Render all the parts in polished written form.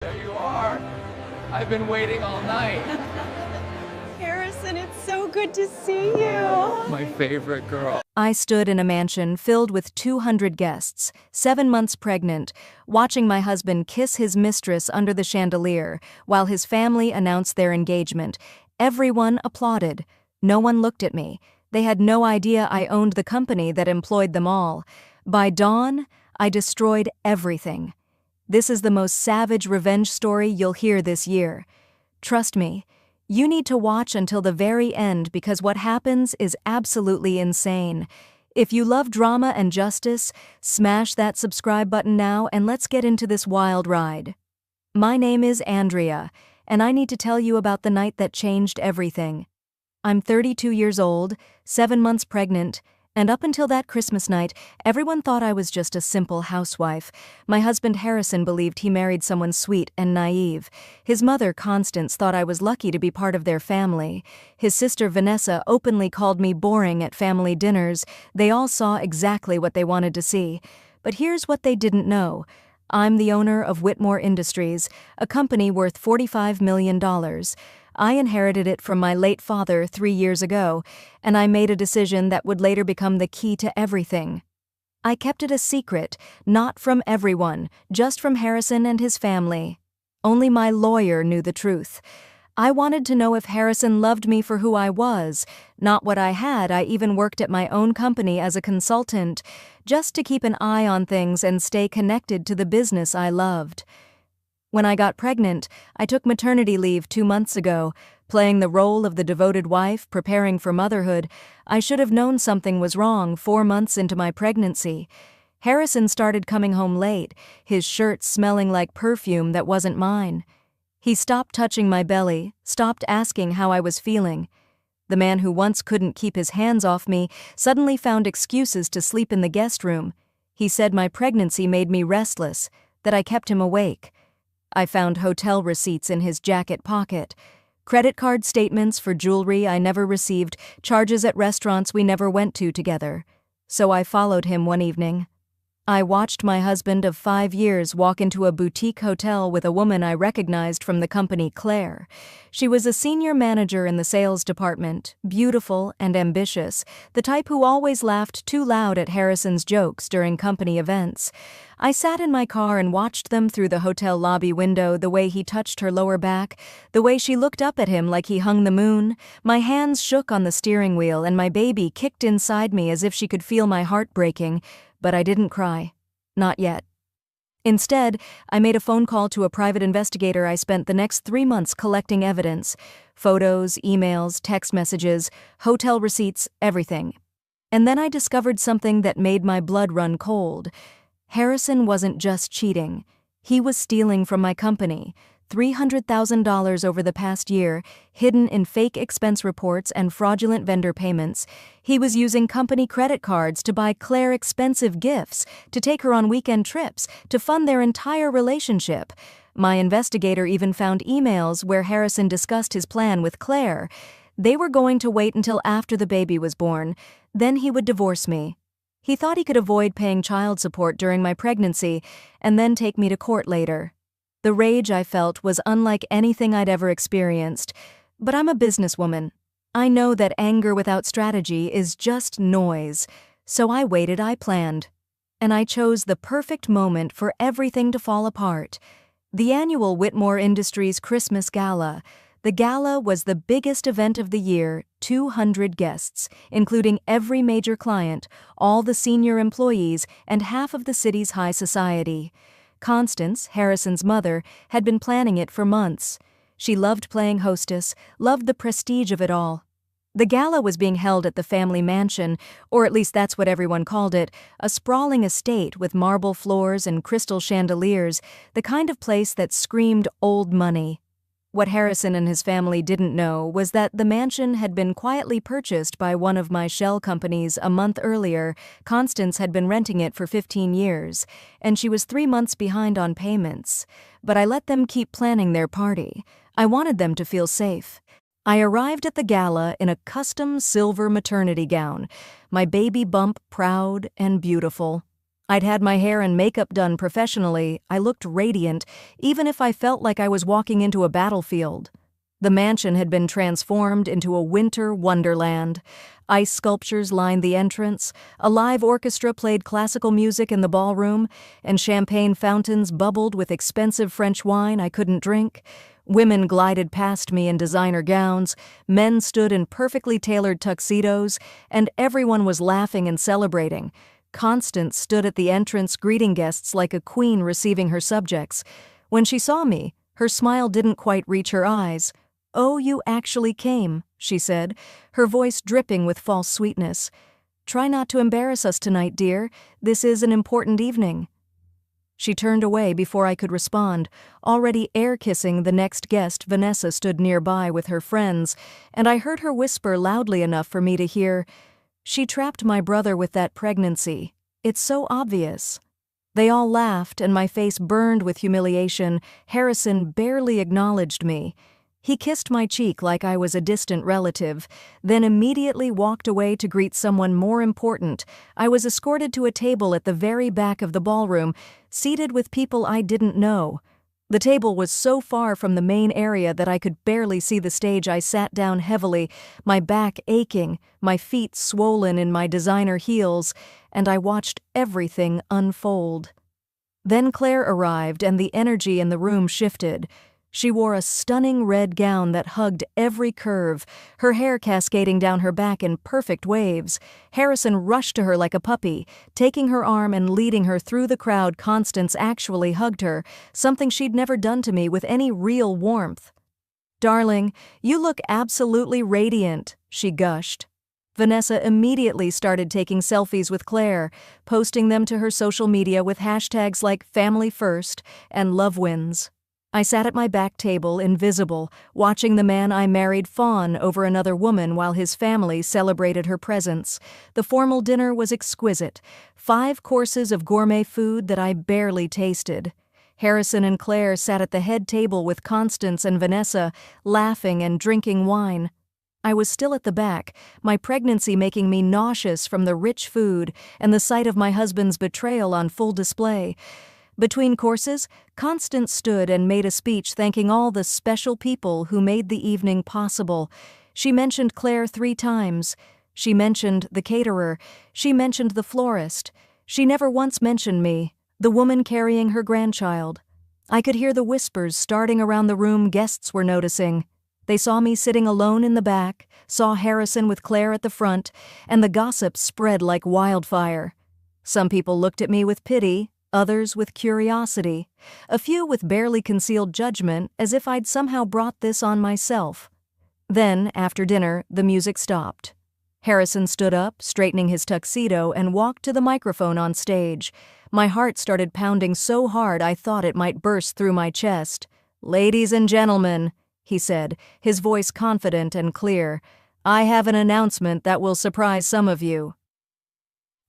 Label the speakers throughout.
Speaker 1: There you are. I've been waiting all night.
Speaker 2: Harrison, it's so good to see you.
Speaker 1: My favorite girl.
Speaker 3: I stood in a mansion filled with 200 guests, 7 months pregnant, watching my husband kiss his mistress under the chandelier while his family announced their engagement. Everyone applauded. No one looked at me. They had no idea I owned the company that employed them all. By dawn, I destroyed everything. This is the most savage revenge story you'll hear this year. Trust me, you need to watch until the very end because what happens is absolutely insane. If you love drama and justice, smash that subscribe button now and let's get into this wild ride. My name is Andrea, and I need to tell you about the night that changed everything. I'm 32 years old, 7 months pregnant, and up until that Christmas night, everyone thought I was just a simple housewife. My husband Harrison believed he married someone sweet and naive. His mother, Constance, thought I was lucky to be part of their family. His sister, Vanessa, openly called me boring at family dinners. They all saw exactly what they wanted to see. But here's what they didn't know. I'm the owner of Whitmore Industries, a company worth $45 million. I inherited it from my late father 3 years ago, and I made a decision that would later become the key to everything. I kept it a secret, not from everyone, just from Harrison and his family. Only my lawyer knew the truth. I wanted to know if Harrison loved me for who I was, not what I had. I even worked at my own company as a consultant, just to keep an eye on things and stay connected to the business I loved. When I got pregnant, I took maternity leave 2 months ago, playing the role of the devoted wife, preparing for motherhood. I should have known something was wrong 4 months into my pregnancy. Harrison started coming home late, his shirt smelling like perfume that wasn't mine. He stopped touching my belly, stopped asking how I was feeling. The man who once couldn't keep his hands off me suddenly found excuses to sleep in the guest room. He said my pregnancy made me restless, that I kept him awake. I found hotel receipts in his jacket pocket, credit card statements for jewelry I never received, charges at restaurants we never went to together. So I followed him one evening. I watched my husband of 5 years walk into a boutique hotel with a woman I recognized from the company, Claire. She was a senior manager in the sales department, beautiful and ambitious, the type who always laughed too loud at Harrison's jokes during company events. I sat in my car and watched them through the hotel lobby window, the way he touched her lower back, the way she looked up at him like he hung the moon. My hands shook on the steering wheel and my baby kicked inside me as if she could feel my heart breaking. But I didn't cry. Not yet. Instead, I made a phone call to a private investigator. I spent the next 3 months collecting evidence. Photos, emails, text messages, hotel receipts, everything. And then I discovered something that made my blood run cold. Harrison wasn't just cheating. He was stealing from my company. $300,000 over the past year, hidden in fake expense reports and fraudulent vendor payments. He was using company credit cards to buy Claire expensive gifts, to take her on weekend trips, to fund their entire relationship. My investigator even found emails where Harrison discussed his plan with Claire. They were going to wait until after the baby was born. Then he would divorce me. He thought he could avoid paying child support during my pregnancy and then take me to court later. The rage I felt was unlike anything I'd ever experienced, but I'm a businesswoman. I know that anger without strategy is just noise, so I waited, I planned. And I chose the perfect moment for everything to fall apart. The annual Whitmore Industries Christmas Gala. The gala was the biggest event of the year, 200 guests, including every major client, all the senior employees, and half of the city's high society. Constance, Harrison's mother, had been planning it for months. She loved playing hostess, loved the prestige of it all. The gala was being held at the family mansion, or at least that's what everyone called it, a sprawling estate with marble floors and crystal chandeliers, the kind of place that screamed old money. What Harrison and his family didn't know was that the mansion had been quietly purchased by one of my shell companies a month earlier. Constance had been renting it for 15 years, and she was 3 months behind on payments. But I let them keep planning their party. I wanted them to feel safe. I arrived at the gala in a custom silver maternity gown, my baby bump proud and beautiful. I'd had my hair and makeup done professionally. I looked radiant, even if I felt like I was walking into a battlefield. The mansion had been transformed into a winter wonderland. Ice sculptures lined the entrance, a live orchestra played classical music in the ballroom, and champagne fountains bubbled with expensive French wine I couldn't drink. Women glided past me in designer gowns, men stood in perfectly tailored tuxedos, and everyone was laughing and celebrating. Constance stood at the entrance greeting guests like a queen receiving her subjects. When she saw me, her smile didn't quite reach her eyes. "Oh, you actually came," she said, her voice dripping with false sweetness. "Try not to embarrass us tonight, dear. This is an important evening." She turned away before I could respond. Already air-kissing the next guest, Vanessa stood nearby with her friends, and I heard her whisper loudly enough for me to hear, "She trapped my brother with that pregnancy. It's so obvious." They all laughed, and my face burned with humiliation. Harrison barely acknowledged me. He kissed my cheek like I was a distant relative, then immediately walked away to greet someone more important. I was escorted to a table at the very back of the ballroom, seated with people I didn't know. The table was so far from the main area that I could barely see the stage. I sat down heavily, my back aching, my feet swollen in my designer heels, and I watched everything unfold. Then Claire arrived, and the energy in the room shifted. She wore a stunning red gown that hugged every curve, her hair cascading down her back in perfect waves. Harrison rushed to her like a puppy, taking her arm and leading her through the crowd. Constance actually hugged her, something she'd never done to me with any real warmth. "Darling, you look absolutely radiant," she gushed. Vanessa immediately started taking selfies with Claire, posting them to her social media with hashtags like Family First and Love Wins. I sat at my back table, invisible, watching the man I married fawn over another woman while his family celebrated her presence. The formal dinner was exquisite, 5 courses of gourmet food that I barely tasted. Harrison and Claire sat at the head table with Constance and Vanessa, laughing and drinking wine. I was still at the back, my pregnancy making me nauseous from the rich food and the sight of my husband's betrayal on full display. Between courses, Constance stood and made a speech thanking all the special people who made the evening possible. She mentioned Claire 3 times. She mentioned the caterer. She mentioned the florist. She never once mentioned me, the woman carrying her grandchild. I could hear the whispers starting around the room. Guests were noticing. They saw me sitting alone in the back, saw Harrison with Claire at the front, and the gossip spread like wildfire. Some people looked at me with pity, others with curiosity, a few with barely concealed judgment, as if I'd somehow brought this on myself. Then, after dinner, the music stopped. Harrison stood up, straightening his tuxedo, and walked to the microphone on stage. My heart started pounding so hard I thought it might burst through my chest. "Ladies and gentlemen," he said, his voice confident and clear, "I have an announcement that will surprise some of you."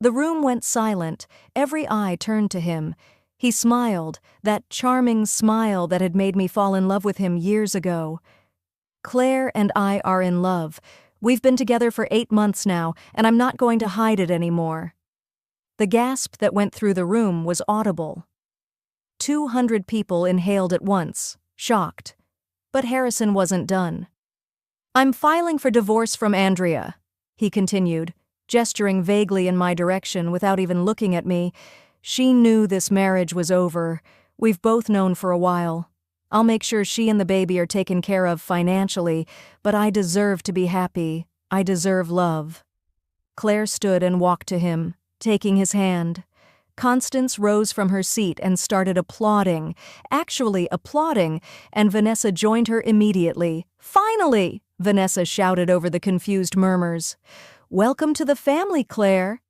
Speaker 3: The room went silent, every eye turned to him. He smiled, that charming smile that had made me fall in love with him years ago. "Claire and I are in love. We've been together for 8 months now, and I'm not going to hide it anymore." The gasp that went through the room was audible. 200 people inhaled at once, shocked. But Harrison wasn't done. "I'm filing for divorce from Andrea," he continued, gesturing vaguely in my direction without even looking at me. "She knew this marriage was over. We've both known for a while. I'll make sure she and the baby are taken care of financially, but I deserve to be happy. I deserve love." Claire stood and walked to him, taking his hand. Constance rose from her seat and started applauding, actually applauding, and Vanessa joined her immediately. "Finally!" Vanessa shouted over the confused murmurs. "Welcome to the family, Claire."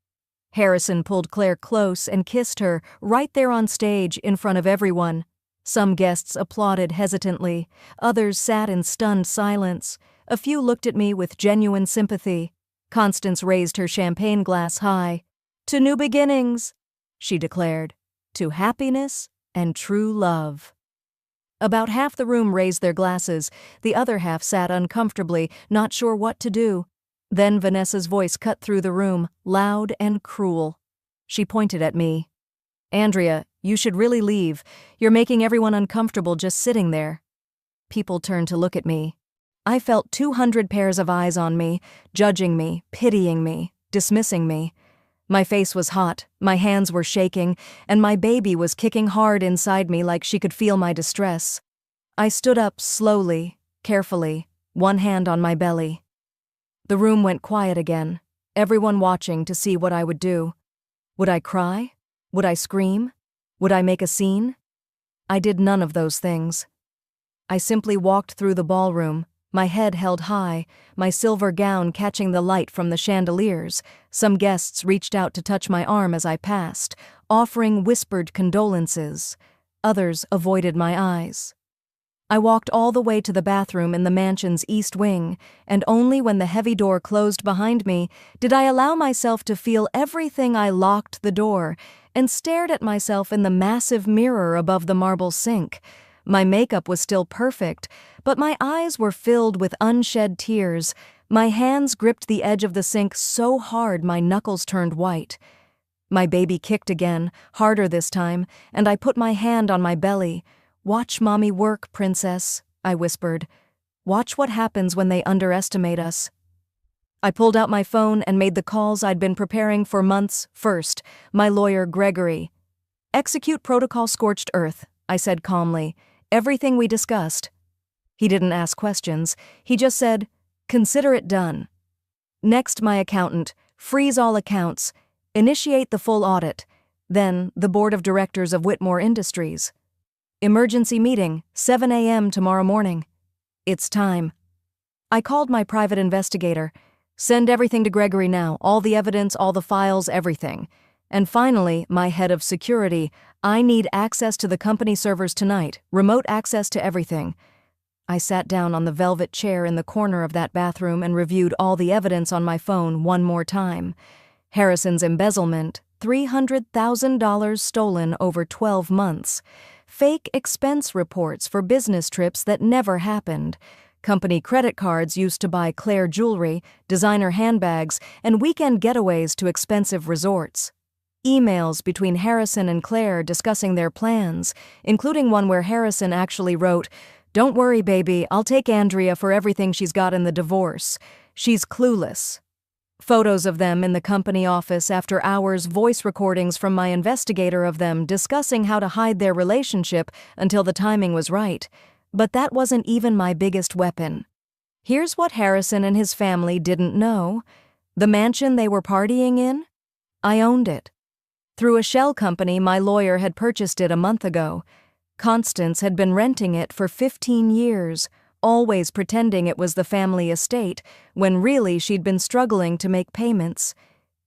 Speaker 3: Harrison pulled Claire close and kissed her, right there on stage in front of everyone. Some guests applauded hesitantly, others sat in stunned silence. A few looked at me with genuine sympathy. Constance raised her champagne glass high. "To new beginnings," she declared, "to happiness and true love." About half the room raised their glasses, the other half sat uncomfortably, not sure what to do. Then Vanessa's voice cut through the room, loud and cruel. She pointed at me. Andrea, you should really leave. You're making everyone uncomfortable just sitting there. People turned to look at me. I felt 200 pairs of eyes on me, judging me, pitying me, dismissing me. My face was hot, my hands were shaking, and my baby was kicking hard inside me like she could feel my distress. I stood up slowly, carefully, one hand on my belly. The room went quiet again, everyone watching to see what I would do. Would I cry? Would I scream? Would I make a scene? I did none of those things. I simply walked through the ballroom, my head held high, my silver gown catching the light from the chandeliers. Some guests reached out to touch my arm as I passed, offering whispered condolences. Others avoided my eyes. I walked all the way to the bathroom in the mansion's east wing, and only when the heavy door closed behind me did I allow myself to feel everything. I locked the door and stared at myself in the massive mirror above the marble sink. My makeup was still perfect, but my eyes were filled with unshed tears. My hands gripped the edge of the sink so hard my knuckles turned white. My baby kicked again, harder this time, and I put my hand on my belly. "Watch Mommy work, Princess," I whispered. "Watch what happens when they underestimate us." I pulled out my phone and made the calls I'd been preparing for months. First, my lawyer, Gregory. "Execute protocol Scorched Earth," I said calmly. "Everything we discussed." He didn't ask questions. He just said, "Consider it done." Next, my accountant. "Freeze all accounts. Initiate the full audit." Then, the board of directors of Whitmore Industries. "Emergency meeting, 7 a.m. tomorrow morning." It's time. I called my private investigator. "Send everything to Gregory now, all the evidence, all the files, everything." And finally, my head of security. "I need access to the company servers tonight, remote access to everything." I sat down on the velvet chair in the corner of that bathroom and reviewed all the evidence on my phone one more time. Harrison's embezzlement, $300,000 stolen over 12 months. Fake expense reports for business trips that never happened. Company credit cards used to buy Claire jewelry, designer handbags, and weekend getaways to expensive resorts. Emails between Harrison and Claire discussing their plans, including one where Harrison actually wrote, "Don't worry, baby, I'll take Andrea for everything she's got in the divorce. She's clueless." Photos of them in the company office after hours, voice recordings from my investigator of them discussing how to hide their relationship until the timing was right. But that wasn't even my biggest weapon. Here's what Harrison and his family didn't know. The mansion they were partying in? I owned it. Through a shell company, my lawyer had purchased it a month ago. Constance had been renting it for 15 years, always pretending it was the family estate, when really she'd been struggling to make payments.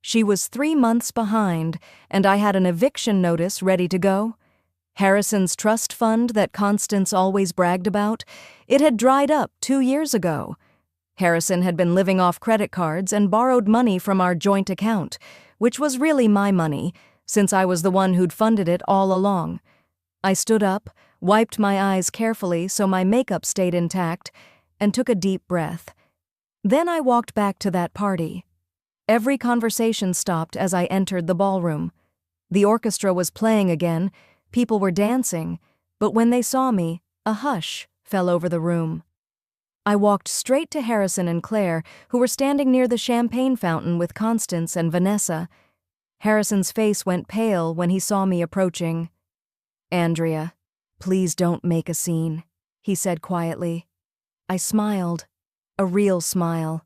Speaker 3: She was 3 months behind, and I had an eviction notice ready to go. Harrison's trust fund that Constance always bragged about, it had dried up 2 years ago. Harrison had been living off credit cards and borrowed money from our joint account, which was really my money, since I was the one who'd funded it all along. I stood up, wiped my eyes carefully so my makeup stayed intact, and took a deep breath. Then I walked back to that party. Every conversation stopped as I entered the ballroom. The orchestra was playing again, people were dancing, but when they saw me, a hush fell over the room. I walked straight to Harrison and Claire, who were standing near the champagne fountain with Constance and Vanessa. Harrison's face went pale when he saw me approaching. "Andrea, please don't make a scene," he said quietly. I smiled, a real smile.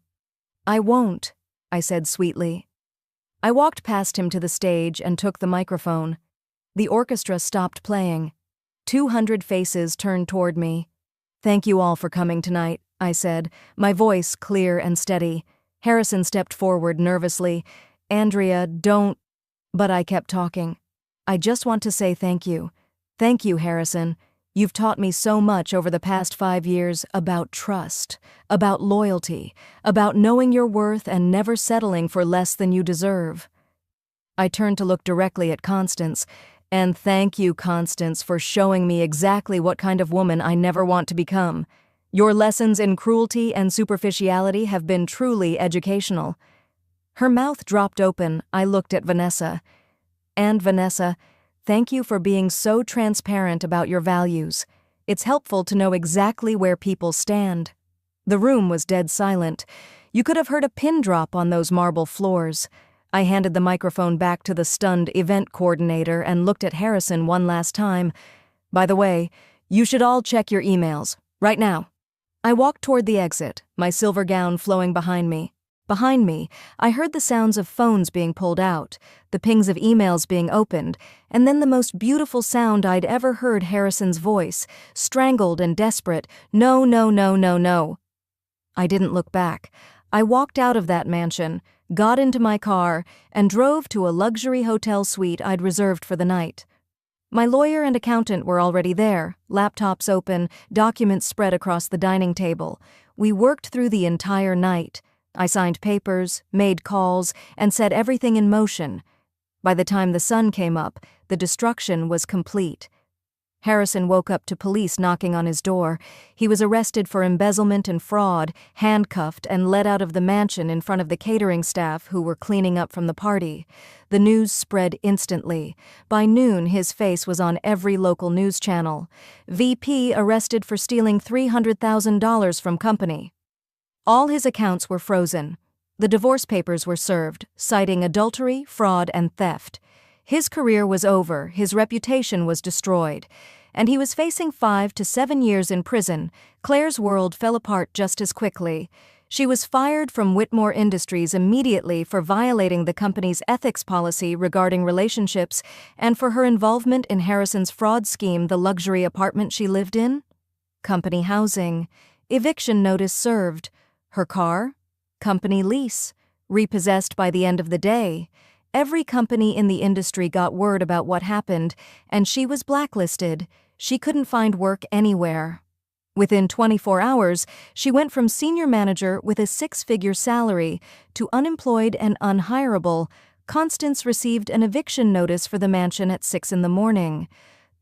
Speaker 3: "I won't," I said sweetly. I walked past him to the stage and took the microphone. The orchestra stopped playing. 200 faces turned toward me. "Thank you all for coming tonight," I said, my voice clear and steady. Harrison stepped forward nervously. "Andrea, don't..." But I kept talking. "I just want to say thank you. Thank you, Harrison. You've taught me so much over the past 5 years about trust, about loyalty, about knowing your worth and never settling for less than you deserve." I turned to look directly at Constance. "And thank you, Constance, for showing me exactly what kind of woman I never want to become. Your lessons in cruelty and superficiality have been truly educational." Her mouth dropped open. I looked at Vanessa. "And Vanessa, Thank you for being so transparent about your values. It's helpful to know exactly where people stand." The room was dead silent. You could have heard a pin drop on those marble floors. I handed the microphone back to the stunned event coordinator and looked at Harrison one last time. "By the way, you should all check your emails, right now." I walked toward the exit, my silver gown flowing behind me. Behind me, I heard the sounds of phones being pulled out, the pings of emails being opened, and then the most beautiful sound I'd ever heard, Harrison's voice, strangled and desperate, "No, no, no, no, no." I didn't look back. I walked out of that mansion, got into my car, and drove to a luxury hotel suite I'd reserved for the night. My lawyer and accountant were already there, laptops open, documents spread across the dining table. We worked through the entire night. I signed papers, made calls, and set everything in motion. By the time the sun came up, the destruction was complete. Harrison woke up to police knocking on his door. He was arrested for embezzlement and fraud, handcuffed, and led out of the mansion in front of the catering staff who were cleaning up from the party. The news spread instantly. By noon, his face was on every local news channel. VP arrested for stealing $300,000 from company. All his accounts were frozen. The divorce papers were served, citing adultery, fraud, and theft. His career was over, his reputation was destroyed, and he was facing 5 to 7 years in prison. Claire's world fell apart just as quickly. She was fired from Whitmore Industries immediately for violating the company's ethics policy regarding relationships and for her involvement in Harrison's fraud scheme, the luxury apartment she lived in. Company housing. Eviction notice served. Her car? Company lease. Repossessed by the end of the day. Every company in the industry got word about what happened, and she was blacklisted. She couldn't find work anywhere. Within 24 hours, she went from senior manager with a 6-figure salary to unemployed and unhireable. Constance received an eviction notice for the mansion at 6 in the morning.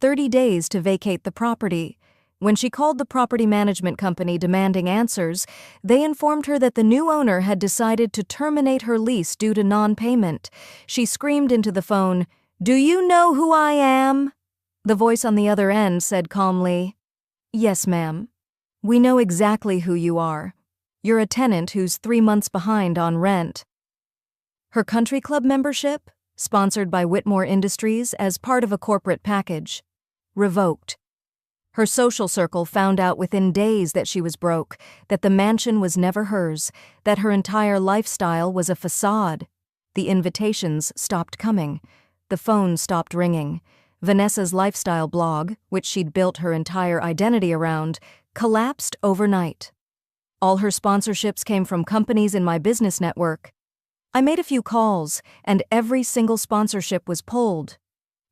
Speaker 3: 30 days to vacate the property. When she called the property management company demanding answers, they informed her that the new owner had decided to terminate her lease due to non-payment. She screamed into the phone, "Do you know who I am?" The voice on the other end said calmly, "Yes, ma'am. We know exactly who you are. You're a tenant who's 3 months behind on rent." Her country club membership, sponsored by Whitmore Industries as part of a corporate package, revoked. Her social circle found out within days that she was broke, that the mansion was never hers, that her entire lifestyle was a facade. The invitations stopped coming. The phone stopped ringing. Vanessa's lifestyle blog, which she'd built her entire identity around, collapsed overnight. All her sponsorships came from companies in my business network. I made a few calls, and every single sponsorship was pulled.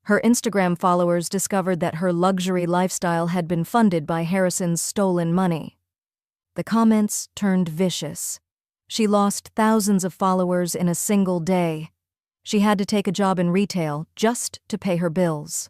Speaker 3: Her Instagram followers discovered that her luxury lifestyle had been funded by Harrison's stolen money. The comments turned vicious. She lost thousands of followers in a single day. She had to take a job in retail just to pay her bills.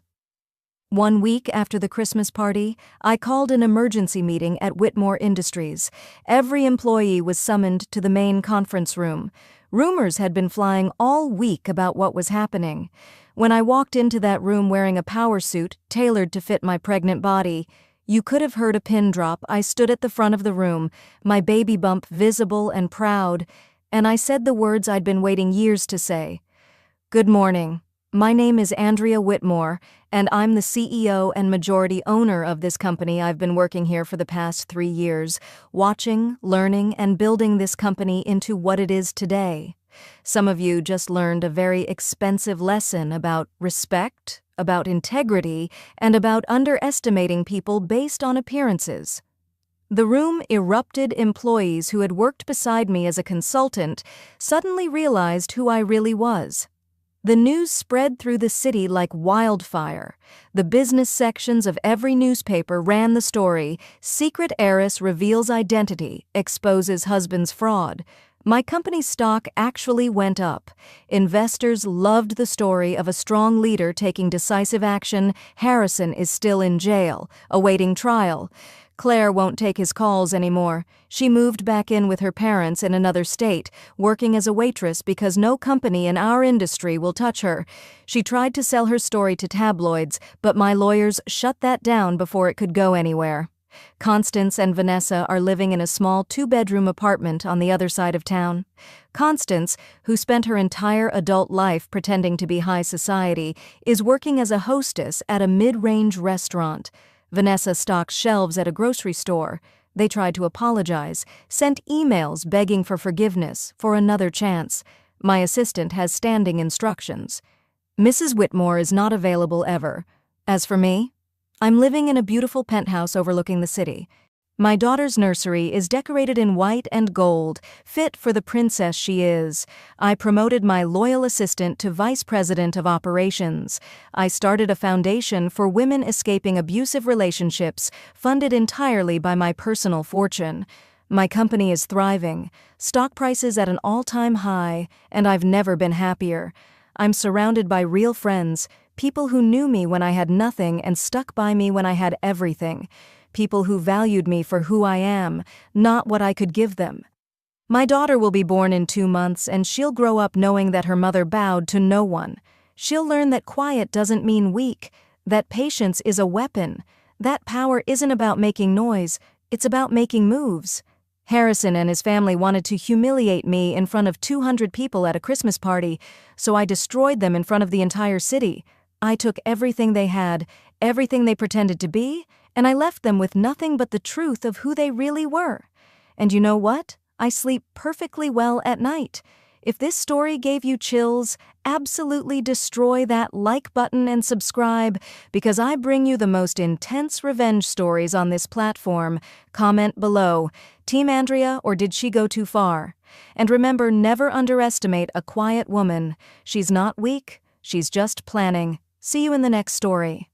Speaker 3: 1 week after the Christmas party, I called an emergency meeting at Whitmore Industries. Every employee was summoned to the main conference room. Rumors had been flying all week about what was happening. When I walked into that room wearing a power suit tailored to fit my pregnant body, you could have heard a pin drop. I stood at the front of the room, my baby bump visible and proud, and I said the words I'd been waiting years to say. "Good morning. My name is Andrea Whitmore, and I'm the CEO and majority owner of this company. I've been working here for the past 3 years, watching, learning, and building this company into what it is today. Some of you just learned a very expensive lesson about respect, about integrity, and about underestimating people based on appearances." The room erupted. Employees who had worked beside me as a consultant suddenly realized who I really was. The news spread through the city like wildfire. The business sections of every newspaper ran the story, "Secret heiress reveals identity, exposes husband's fraud." My company's stock actually went up. Investors loved the story of a strong leader taking decisive action. Harrison is still in jail, awaiting trial. Claire won't take his calls anymore. She moved back in with her parents in another state, working as a waitress because no company in our industry will touch her. She tried to sell her story to tabloids, but my lawyers shut that down before it could go anywhere. Constance and Vanessa are living in a small 2-bedroom apartment on the other side of town. Constance, who spent her entire adult life pretending to be high society, is working as a hostess at a mid-range restaurant. Vanessa stocks shelves at a grocery store. They tried to apologize, sent emails begging for forgiveness, for another chance. My assistant has standing instructions. Mrs. Whitmore is not available ever. As for me, I'm living in a beautiful penthouse overlooking the city. My daughter's nursery is decorated in white and gold, fit for the princess she is. I promoted my loyal assistant to vice president of operations. I started a foundation for women escaping abusive relationships, funded entirely by my personal fortune. My company is thriving, stock prices at an all-time high, and I've never been happier. I'm surrounded by real friends, people who knew me when I had nothing and stuck by me when I had everything. People who valued me for who I am, not what I could give them. My daughter will be born in 2 months, and she'll grow up knowing that her mother bowed to no one. She'll learn that quiet doesn't mean weak, that patience is a weapon. That power isn't about making noise, it's about making moves. Harrison and his family wanted to humiliate me in front of 200 people at a Christmas party, so I destroyed them in front of the entire city. I took everything they had, everything they pretended to be, and I left them with nothing but the truth of who they really were. And you know what? I sleep perfectly well at night. If this story gave you chills, absolutely destroy that like button and subscribe, because I bring you the most intense revenge stories on this platform. Comment below, Team Andrea or did she go too far? And remember, never underestimate a quiet woman. She's not weak, she's just planning. See you in the next story.